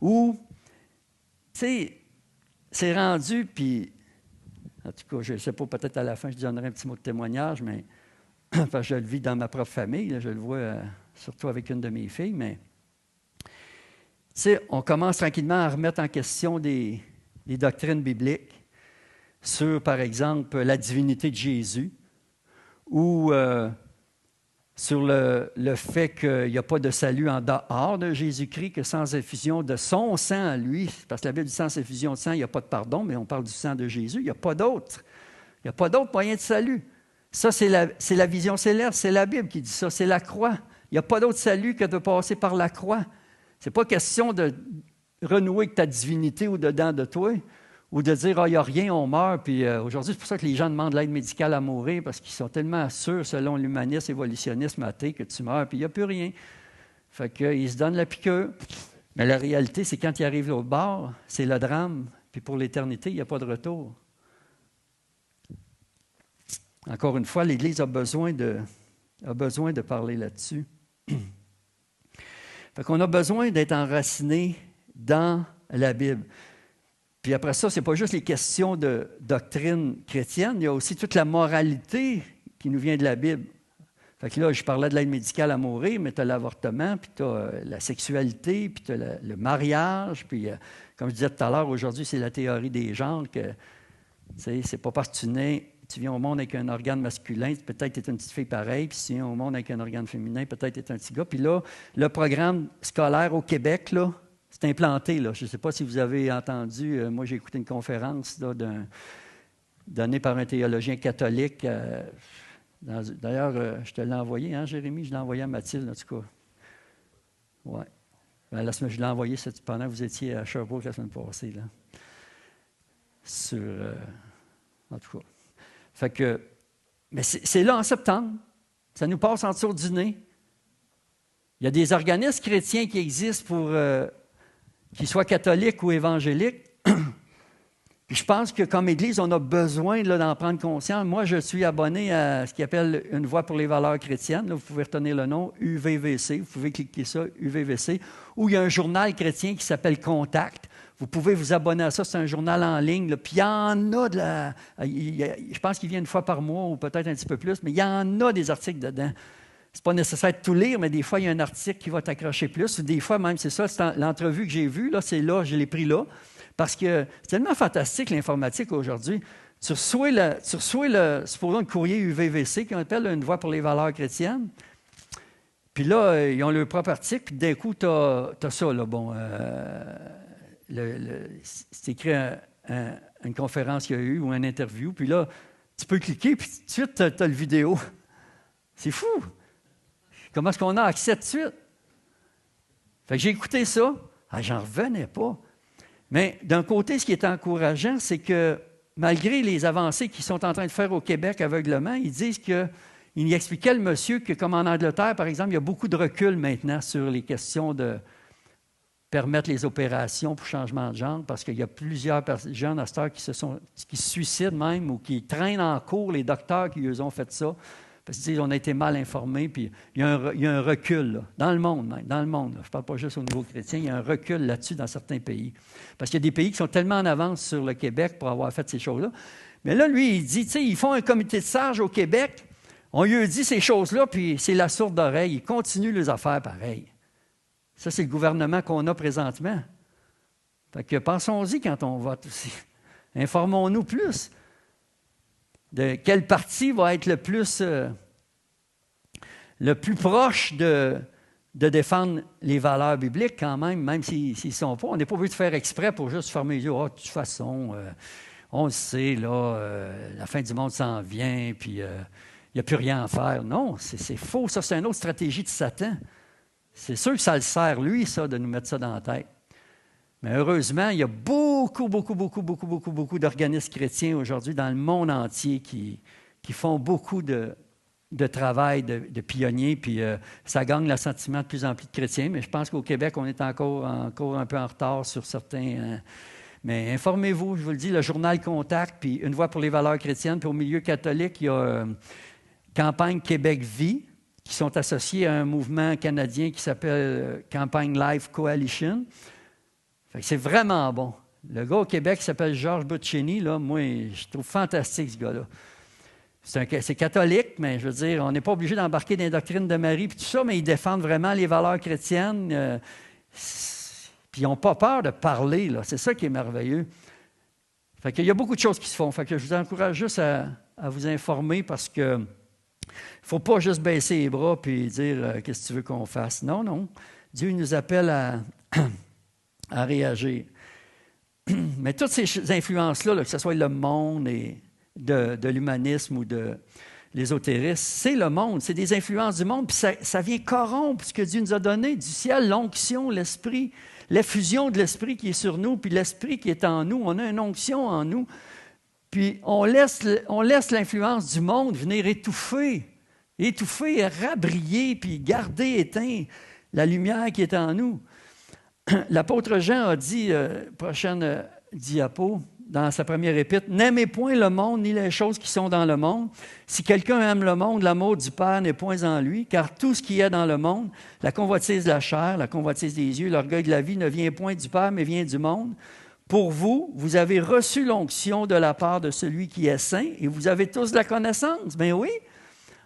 où, tu sais, c'est rendu, puis, en tout cas, je ne sais pas, peut-être à la fin, je donnerai un petit mot de témoignage, mais parce que je le vis dans ma propre famille, là, je le vois surtout avec une de mes filles, mais, tu sais, on commence tranquillement à remettre en question des doctrines bibliques sur, par exemple, la divinité de Jésus ou sur le fait qu'il n'y a pas de salut en dehors de Jésus-Christ, que sans effusion de son sang à lui, parce que la Bible dit sans effusion de sang, il n'y a pas de pardon, mais on parle du sang de Jésus, il n'y a pas d'autre. Il n'y a pas d'autre moyen de salut. Ça, c'est la vision céleste, c'est la Bible qui dit ça, c'est la croix. Il n'y a pas d'autre salut que de passer par la croix. Ce n'est pas question de renouer avec ta divinité ou dedans de toi, ou de dire « Ah, il n'y a rien, on meurt ». Puis aujourd'hui, c'est pour ça que les gens demandent l'aide médicale à mourir, parce qu'ils sont tellement sûrs, selon l'humanisme, évolutionnisme athée, que tu meurs, puis il n'y a plus rien. Fait qu'ils se donnent la piqûre. Mais la réalité, c'est quand ils arrivent l'autre bord, c'est le drame, puis pour l'éternité, il n'y a pas de retour. Encore une fois, l'Église a besoin de parler là-dessus. Fait qu'on a besoin d'être enraciné dans la Bible. Puis après ça, ce n'est pas juste les questions de doctrine chrétienne, il y a aussi toute la moralité qui nous vient de la Bible. Fait que là, je parlais de l'aide médicale à mourir, mais tu as l'avortement, puis tu as la sexualité, puis tu as le mariage, puis comme je disais tout à l'heure, aujourd'hui, c'est la théorie des genres, que c'est pas parce que tu viens au monde avec un organe masculin, peut-être tu es une petite fille pareille, puis si tu viens au monde avec un organe féminin, peut-être tu es un petit gars. Puis là, le programme scolaire au Québec, là, c'est implanté. Là. Je ne sais pas si vous avez entendu, moi j'ai écouté une conférence là, donnée par un théologien catholique. D'ailleurs, je te l'ai envoyé, hein, Jérémie? Je l'ai envoyé à Mathilde, en tout cas. Oui. Je l'ai envoyé pendant que vous étiez à Sherbrooke la semaine passée. Là. En tout cas. Fait que, mais c'est là en septembre. Ça nous passe en dessous du nez. Il y a des organismes chrétiens qui existent pour qu'ils soient catholiques ou évangéliques. Puis je pense que comme Église, on a besoin là, d'en prendre conscience. Moi, je suis abonné à ce qu'ils appelle Une voix pour les valeurs chrétiennes. Là, vous pouvez retenir le nom, UVVC. Vous pouvez cliquer ça, UVVC. Ou il y a un journal chrétien qui s'appelle Contact. Vous pouvez vous abonner à ça. C'est un journal en ligne. Là. Puis il y en a je pense qu'il vient une fois par mois ou peut-être un petit peu plus, mais il y en a des articles dedans. Ce n'est pas nécessaire de tout lire, mais des fois, il y a un article qui va t'accrocher plus. Ou des fois, même, c'est ça, l'entrevue que j'ai vue, là, c'est là, je l'ai pris là. Parce que c'est tellement fantastique, l'informatique, aujourd'hui. Tu reçois supposons, le courrier UVVC, qu'on appelle Une voix pour les valeurs chrétiennes. Puis là, ils ont leur propre article, puis d'un coup, tu as ça, là, bon... c'est écrit une conférence qu'il y a eu ou une interview, puis là, tu peux cliquer, puis tout de suite, tu as le vidéo. C'est fou! Comment est-ce qu'on a accès tout de suite? Fait que j'ai écouté ça, j'en revenais pas. Mais d'un côté, ce qui est encourageant, c'est que malgré les avancées qu'ils sont en train de faire au Québec aveuglement, ils disent qu'il y expliquait le monsieur que, comme en Angleterre, par exemple, il y a beaucoup de recul maintenant sur les questions de permettre les opérations pour changement de genre, parce qu'il y a plusieurs jeunes à cette heure qui se suicident même ou qui traînent en cours les docteurs qui eux ont fait ça. Parce qu'ils disent on a été mal informés, puis il y a un recul là, dans le monde même, je ne parle pas juste au niveau chrétien, il y a un recul là-dessus dans certains pays. Parce qu'il y a des pays qui sont tellement en avance sur le Québec pour avoir fait ces choses-là. Mais là, lui, il dit, tu sais, ils font un comité de sages au Québec, on lui a dit ces choses-là, puis c'est la sourde oreille, ils continuent les affaires pareil. Ça, c'est le gouvernement qu'on a présentement. Fait que pensons-y quand on vote aussi. Informons-nous plus de quel parti va être le plus proche de défendre les valeurs bibliques quand même s'ils ne sont pas. On n'est pas obligé de faire exprès pour juste fermer les yeux. Oh, de toute façon, on le sait, là, la fin du monde s'en vient, puis il n'y a plus rien à faire. Non, c'est faux. Ça, c'est une autre stratégie de Satan. C'est sûr que ça le sert, lui, ça, de nous mettre ça dans la tête. Mais heureusement, il y a beaucoup d'organismes chrétiens aujourd'hui dans le monde entier qui font beaucoup de travail de pionniers, puis ça gagne l'assentiment de plus en plus de chrétiens. Mais je pense qu'au Québec, on est encore un peu en retard sur certains. Mais informez-vous, je vous le dis, le journal Contact, puis Une voix pour les valeurs chrétiennes, puis au milieu catholique, il y a Campagne Québec Vie, qui sont associés à un mouvement canadien qui s'appelle Campagne Life Coalition. Fait que c'est vraiment bon. Le gars au Québec qui s'appelle Georges Buccini, là, moi, je trouve fantastique ce gars-là. C'est catholique, mais je veux dire, on n'est pas obligé d'embarquer dans les doctrines de Marie puis tout ça, mais ils défendent vraiment les valeurs chrétiennes. Puis ils n'ont pas peur de parler, là. C'est ça qui est merveilleux. Fait qu'il y a beaucoup de choses qui se font. Fait que je vous encourage juste à vous informer parce que il ne faut pas juste baisser les bras et dire qu'est-ce que tu veux qu'on fasse. Non, non. Dieu nous appelle à réagir. Mais toutes ces influences-là, là, que ce soit le monde et de l'humanisme ou de l'ésotérisme, c'est le monde, c'est des influences du monde, puis ça vient corrompre ce que Dieu nous a donné, du ciel, l'onction, l'esprit, l'effusion de l'esprit qui est sur nous, puis l'esprit qui est en nous. On a une onction en nous, puis on laisse l'influence du monde venir étouffer, rabriller, puis garder éteint la lumière qui est en nous. L'apôtre Jean a dit, prochaine diapo, dans sa première épître, « N'aimez point le monde ni les choses qui sont dans le monde. Si quelqu'un aime le monde, l'amour du Père n'est point en lui, car tout ce qui est dans le monde, la convoitise de la chair, la convoitise des yeux, l'orgueil de la vie, ne vient point du Père, mais vient du monde. Pour vous, vous avez reçu l'onction de la part de celui qui est saint, et vous avez tous la connaissance. » Bien oui,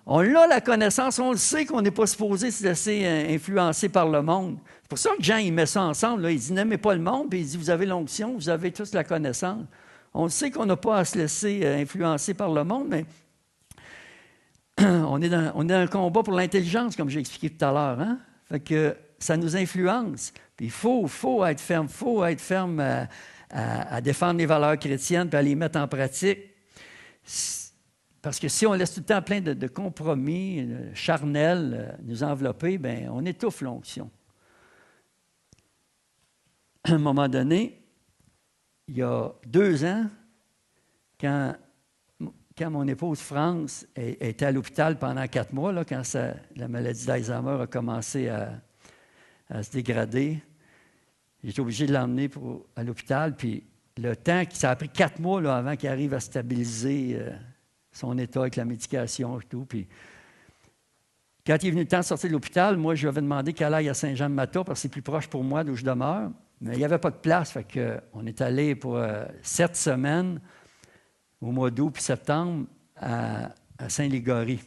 on a la connaissance, on le sait qu'on n'est pas supposé se laisser influencer par le monde. C'est pour ça que Jean, il met ça ensemble. Là. Il dit, n'aimez pas le monde, puis il dit, vous avez l'onction, vous avez tous la connaissance. On sait qu'on n'a pas à se laisser influencer par le monde, mais on est dans un combat pour l'intelligence, comme j'ai expliqué tout à l'heure. Hein? Fait que ça nous influence. Puis il faut être ferme, à défendre les valeurs chrétiennes puis à les mettre en pratique. Parce que si on laisse tout le temps plein de compromis charnels nous envelopper, bien, on étouffe l'onction. À un moment donné, il y a 2 ans, quand mon épouse France était à l'hôpital pendant 4 mois, là, quand la maladie d'Alzheimer a commencé à se dégrader, j'étais obligé de l'emmener à l'hôpital. Puis le temps, ça a pris 4 mois là, avant qu'il arrive à stabiliser son état avec la médication et tout. Puis, quand il est venu le temps de sortir de l'hôpital, moi, je lui avais demandé qu'elle aille à Saint-Jean-de-Mata parce que c'est plus proche pour moi d'où je demeure. Mais il n'y avait pas de place. Fait qu'on est allé pour 7 semaines au mois d'août puis septembre à Saint-Légory.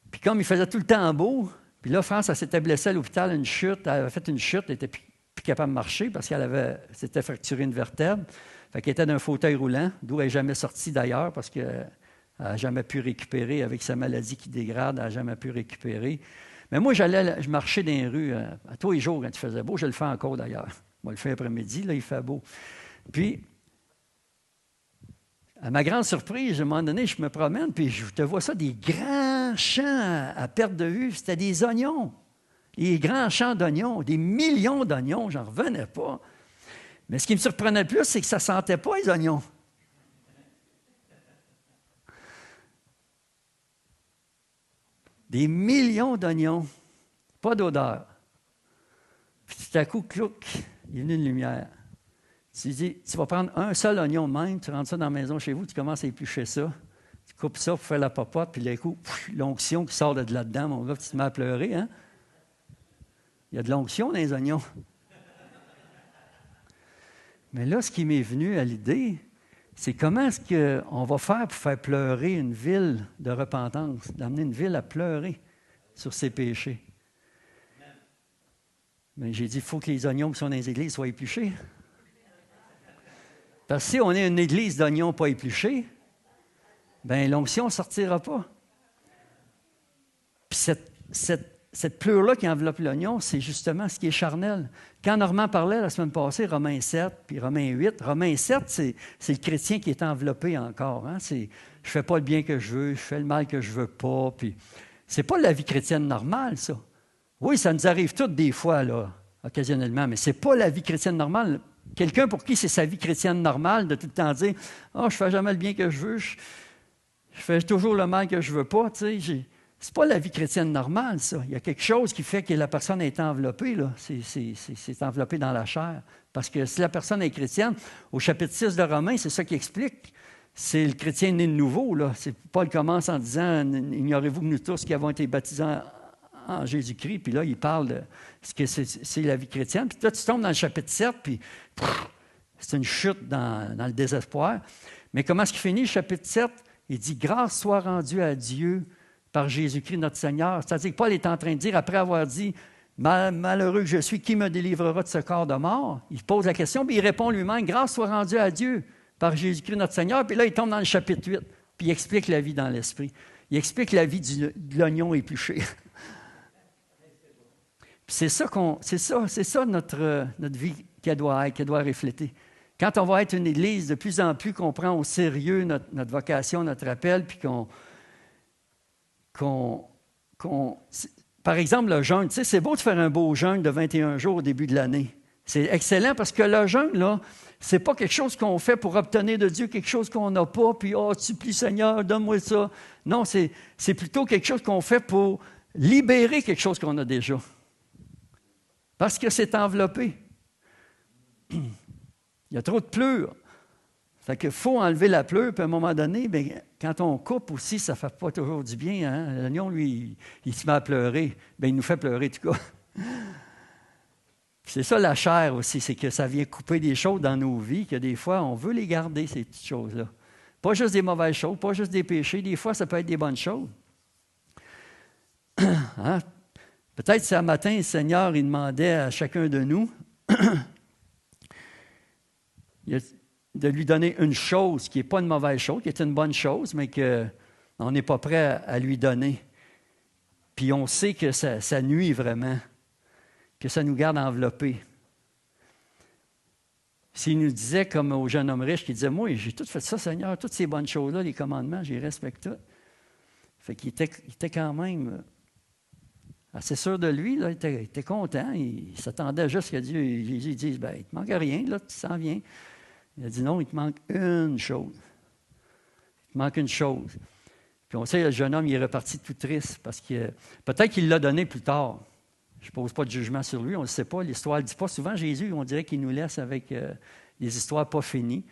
Puis comme il faisait tout le temps beau, puis là, France, elle s'était blessée à l'hôpital, elle avait fait une chute, elle n'était plus capable de marcher parce qu'elle s'était fracturé une vertèbre. Fait qu'elle était dans un fauteuil roulant, d'où elle n'est jamais sortie d'ailleurs parce qu'elle n'a jamais pu récupérer avec sa maladie qui dégrade, elle n'a jamais pu récupérer. Mais moi, je marchais dans les rues à tous les jours quand il faisait beau. Je le fais encore d'ailleurs. Moi, le fais après-midi, là, il fait beau. Puis, à ma grande surprise, à un moment donné, je me promène, puis je te vois ça, des grands champs à perte de vue. C'était des oignons. Des grands champs d'oignons, des millions d'oignons, j'en revenais pas. Mais ce qui me surprenait le plus, c'est que ça ne sentait pas les oignons. Des millions d'oignons, pas d'odeur. Puis tout à coup, clouc, il est venu une lumière. Tu dis, tu vas prendre un seul oignon de même, tu rentres ça dans la maison chez vous, tu commences à éplucher ça, tu coupes ça pour faire la popote, puis d'un coup, l'onction qui sort de là-dedans, mon gars, tu te mets à pleurer, hein? Il y a de l'onction dans les oignons. Mais là, ce qui m'est venu à l'idée, c'est comment est-ce qu'on va faire pour faire pleurer une ville de repentance, d'amener une ville à pleurer sur ses péchés. Mais j'ai dit, il faut que les oignons qui sont dans les églises soient épluchés. Parce que si on est une église d'oignons pas épluchés, bien, l'onction ne sortira pas. Puis cette pleure-là qui enveloppe l'oignon, c'est justement ce qui est charnel. Quand Normand parlait la semaine passée, Romains 7, puis Romains 8, Romains 7, c'est le chrétien qui est enveloppé encore. Hein? Je ne fais pas le bien que je veux, je fais le mal que je ne veux pas. Puis c'est pas la vie chrétienne normale, ça. Oui, ça nous arrive toutes des fois, là, occasionnellement, mais ce n'est pas la vie chrétienne normale. Quelqu'un pour qui c'est sa vie chrétienne normale de tout le temps dire « Ah, je ne fais jamais le bien que je veux, je fais toujours le mal que je ne veux pas. » Tu sais, c'est pas la vie chrétienne normale, ça. Il y a quelque chose qui fait que la personne est enveloppée, là. C'est enveloppé dans la chair. Parce que si la personne est chrétienne, au chapitre 6 de Romains, c'est ça qui explique. C'est le chrétien né de nouveau, là. Paul commence en disant « Ignorez-vous que nous tous qui avons été baptisés en Jésus-Christ », puis là, il parle de ce que c'est la vie chrétienne. Puis là, tu tombes dans le chapitre 7, puis c'est une chute dans le désespoir. Mais comment est-ce qu'il finit, le chapitre 7? Il dit « Grâce soit rendue à Dieu par Jésus-Christ notre Seigneur ». C'est-à-dire que Paul est en train de dire, après avoir dit « Malheureux que je suis, qui me délivrera de ce corps de mort? » Il pose la question, puis il répond lui-même « Grâce soit rendue à Dieu par Jésus-Christ notre Seigneur ». Puis là, il tombe dans le chapitre 8, puis il explique la vie dans l'esprit. Il explique la vie de l'oignon épluché. C'est ça notre vie qu'elle doit refléter. Quand on va être une Église, de plus en plus qu'on prend au sérieux notre vocation, notre appel, puis par exemple, le jeûne, tu sais, c'est beau de faire un beau jeûne de 21 jours au début de l'année. C'est excellent parce que le jeûne, là, c'est pas quelque chose qu'on fait pour obtenir de Dieu quelque chose qu'on n'a pas, puis « Oh, supplie Seigneur, donne-moi ça ». Non, c'est plutôt quelque chose qu'on fait pour libérer quelque chose qu'on a déjà. Parce que c'est enveloppé. Il y a trop de pleurs. Fait qu'il faut enlever la pleure, puis à un moment donné, bien, quand on coupe aussi, ça ne fait pas toujours du bien. Hein? L'oignon, lui, il se met à pleurer. Bien, il nous fait pleurer, en tout cas. C'est ça la chair aussi, c'est que ça vient couper des choses dans nos vies, que des fois, on veut les garder, ces petites choses-là. Pas juste des mauvaises choses, pas juste des péchés. Des fois, ça peut être des bonnes choses. Hein? Peut-être ce matin, le Seigneur, il demandait à chacun de nous de lui donner une chose qui n'est pas une mauvaise chose, qui est une bonne chose, mais qu'on n'est pas prêt à lui donner. Puis on sait que ça nuit vraiment, que ça nous garde enveloppés. S'il nous disait, comme au jeune homme riche, qui disait « Moi, j'ai tout fait ça, Seigneur, toutes ces bonnes choses-là, les commandements, j'y respecte tout. » Fait qu'il était quand même assez sûr de lui, là, il était content, il s'attendait juste que Jésus dise « Bien, il ne te manque rien, là, tu s'en viens. » Il a dit « Non, il te manque une chose. Il te manque une chose. » Puis on sait, le jeune homme, il est reparti tout triste, parce que peut-être qu'il l'a donné plus tard. Je ne pose pas de jugement sur lui, on ne le sait pas, l'histoire ne le dit pas. Souvent, Jésus, on dirait qu'il nous laisse avec des histoires pas finies,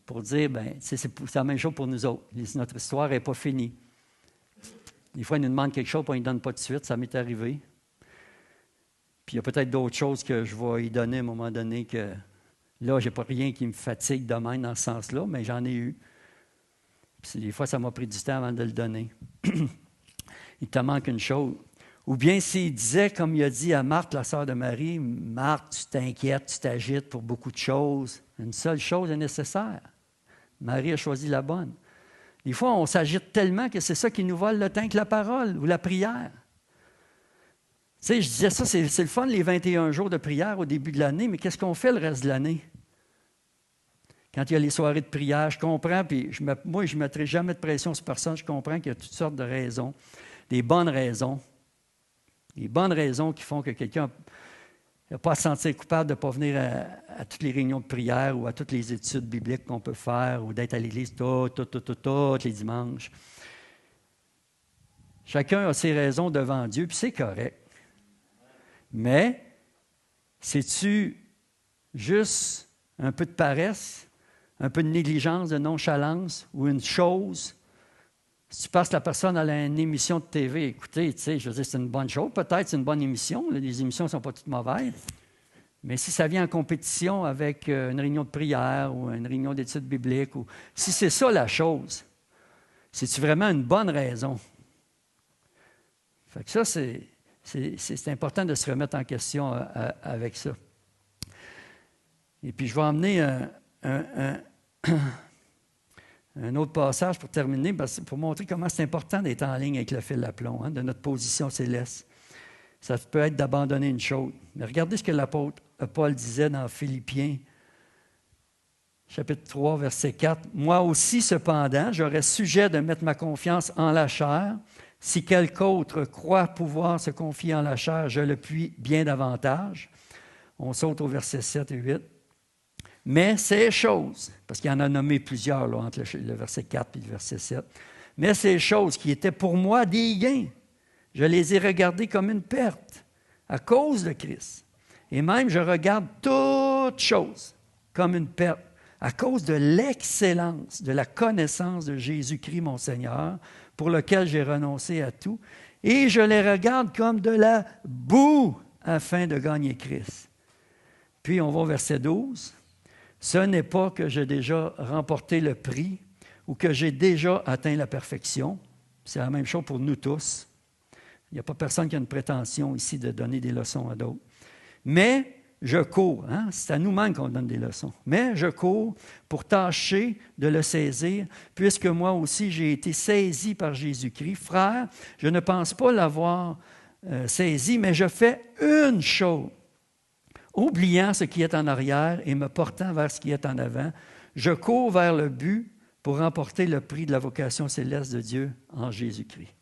pour dire, bien, c'est la même chose pour nous autres. Notre histoire n'est pas finie. Des fois, il nous demande quelque chose, puis on ne lui donne pas de suite. Ça m'est arrivé. Puis il y a peut-être d'autres choses que je vais lui donner à un moment donné que là, je n'ai pas rien qui me fatigue de même dans ce sens-là, mais j'en ai eu. Puis des fois, ça m'a pris du temps avant de le donner. Il te manque une chose. Ou bien s'il disait, comme il a dit à Marthe, la sœur de Marie, « Marthe, tu t'inquiètes, tu t'agites pour beaucoup de choses. Une seule chose est nécessaire. » Marie a choisi la bonne. Des fois, on s'agite tellement que c'est ça qui nous vole le temps que la parole ou la prière. Tu sais, je disais ça, c'est le fun, les 21 jours de prière au début de l'année, mais qu'est-ce qu'on fait le reste de l'année? Quand il y a les soirées de prière, je comprends, puis moi, je ne mettrai jamais de pression sur personne, je comprends qu'il y a toutes sortes de raisons, des bonnes raisons qui font que quelqu'un n'a pas à se sentir coupable de ne pas venir à toutes les réunions de prière ou à toutes les études bibliques qu'on peut faire ou d'être à l'église tous les dimanches. Chacun a ses raisons devant Dieu, puis c'est correct. Mais, c'est-tu juste un peu de paresse, un peu de négligence, de nonchalance ou une chose? Si tu passes la personne à une émission de TV, écoutez, tu sais, je veux dire, c'est une bonne chose, peut-être c'est une bonne émission, les émissions ne sont pas toutes mauvaises, mais si ça vient en compétition avec une réunion de prière ou une réunion d'études bibliques, ou si c'est ça la chose, c'est-tu vraiment une bonne raison? Fait que ça, c'est C'est important de se remettre en question avec ça. Et puis, je vais emmener un autre passage pour terminer, pour montrer comment c'est important d'être en ligne avec le fil à plomb, de notre position céleste. Ça peut être d'abandonner une chose. Mais regardez ce que l'apôtre Paul disait dans Philippiens, chapitre 3, verset 4. « Moi aussi, cependant, j'aurais sujet de mettre ma confiance en la chair. Si quelque autre croit pouvoir se confier en la chair, je le puis bien davantage. » On saute au verset 7 et 8. « Mais ces choses, parce qu'il y en a nommé plusieurs là, entre le verset 4 et le verset 7, « mais ces choses qui étaient pour moi des gains, je les ai regardées comme une perte à cause de Christ. Et même, je regarde toutes choses comme une perte à cause de l'excellence, de la connaissance de Jésus-Christ, mon Seigneur, pour lequel j'ai renoncé à tout. Et je les regarde comme de la boue afin de gagner Christ. » Puis, on va au verset 12. « Ce n'est pas que j'ai déjà remporté le prix ou que j'ai déjà atteint la perfection. » C'est la même chose pour nous tous. Il n'y a pas personne qui a une prétention ici de donner des leçons à d'autres. Mais je cours, c'est à nous-mêmes qu'on donne des leçons, mais je cours pour tâcher de le saisir, puisque moi aussi j'ai été saisi par Jésus-Christ. Frère, je ne pense pas l'avoir saisi, mais je fais une chose. Oubliant ce qui est en arrière et me portant vers ce qui est en avant, je cours vers le but pour remporter le prix de la vocation céleste de Dieu en Jésus-Christ.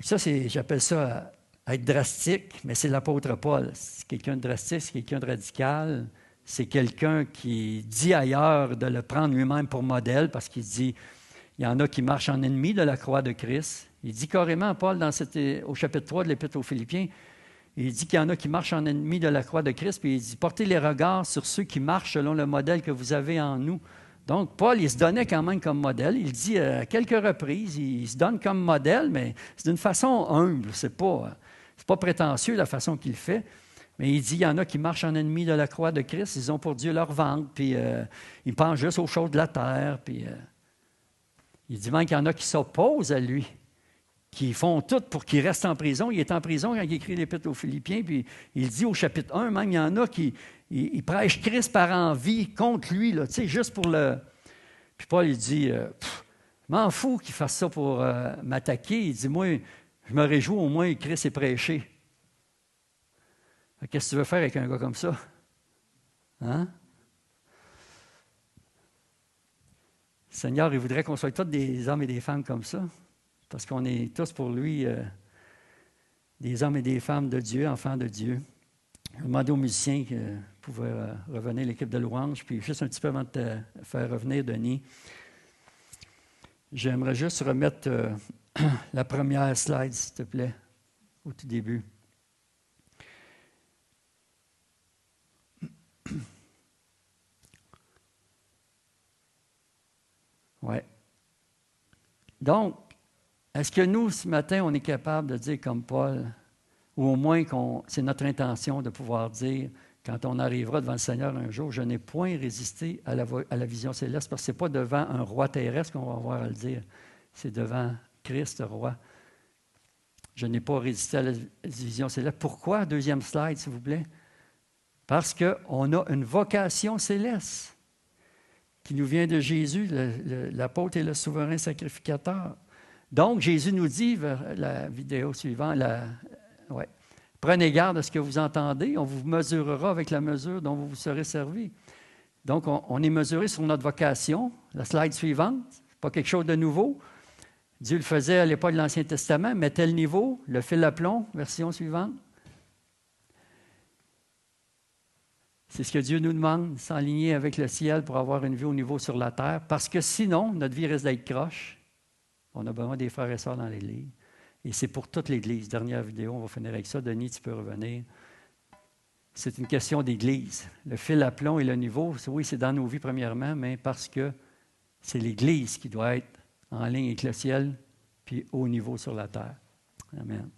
Ça, j'appelle ça être drastique, mais c'est l'apôtre Paul. C'est quelqu'un de drastique, c'est quelqu'un de radical. C'est quelqu'un qui dit ailleurs de le prendre lui-même pour modèle parce qu'il dit, il y en a qui marchent en ennemi de la croix de Christ. Il dit carrément, Paul, au chapitre 3 de l'Épître aux Philippiens, il dit qu'il y en a qui marchent en ennemi de la croix de Christ, puis il dit, portez les regards sur ceux qui marchent selon le modèle que vous avez en nous. Donc, Paul, il se donnait quand même comme modèle. Il dit à quelques reprises, il se donne comme modèle, mais c'est d'une façon humble. C'est pas prétentieux la façon qu'il fait. Mais il dit, il y en a qui marchent en ennemi de la croix de Christ. Ils ont pour Dieu leur ventre, puis ils pensent juste aux choses de la terre. Puis il dit même qu'il y en a qui s'opposent à lui, qui font tout pour qu'il reste en prison. Il est en prison quand il écrit l'Épître aux Philippiens, puis il dit au chapitre 1, même, il y en a qui il prêchent Christ par envie contre lui, là, juste pour le... Puis Paul, il dit, je m'en fous qu'il fasse ça pour m'attaquer. Il dit, moi, je me réjouis au moins que Christ est prêché. Qu'est-ce que tu veux faire avec un gars comme ça? Hein? Le Seigneur, il voudrait qu'on soit tous des hommes et des femmes comme ça, parce qu'on est tous pour lui des hommes et des femmes de Dieu, enfants de Dieu. Je vais demander aux musiciens qui pouvaient revenir, l'équipe de louange, puis juste un petit peu avant de te faire revenir, Denis, j'aimerais juste remettre la première slide, s'il te plaît, au tout début. Ouais. Donc, est-ce que nous, ce matin, on est capable de dire comme Paul, ou au moins c'est notre intention de pouvoir dire, quand on arrivera devant le Seigneur un jour, je n'ai point résisté à la vision céleste, parce que ce n'est pas devant un roi terrestre qu'on va avoir à le dire, c'est devant Christ, roi. Je n'ai pas résisté à la vision céleste. Pourquoi? Deuxième slide, s'il vous plaît. Parce qu'on a une vocation céleste qui nous vient de Jésus, l'apôtre et le souverain sacrificateur. Donc, Jésus nous dit, la vidéo suivante, prenez garde à ce que vous entendez, on vous mesurera avec la mesure dont vous vous serez servi. Donc, on est mesuré sur notre vocation. La slide suivante, pas quelque chose de nouveau. Dieu le faisait à l'époque de l'Ancien Testament, mais tel niveau, le fil à plomb, version suivante. C'est ce que Dieu nous demande, s'aligner avec le ciel pour avoir une vie au niveau sur la terre, parce que sinon, notre vie risque d'être croche. On a besoin des frères et sœurs dans l'Église. Et c'est pour toute l'Église. Dernière vidéo, on va finir avec ça. Denis, tu peux revenir. C'est une question d'Église. Le fil à plomb et le niveau, oui, c'est dans nos vies premièrement, mais parce que c'est l'Église qui doit être en ligne avec le ciel, puis au niveau sur la terre. Amen.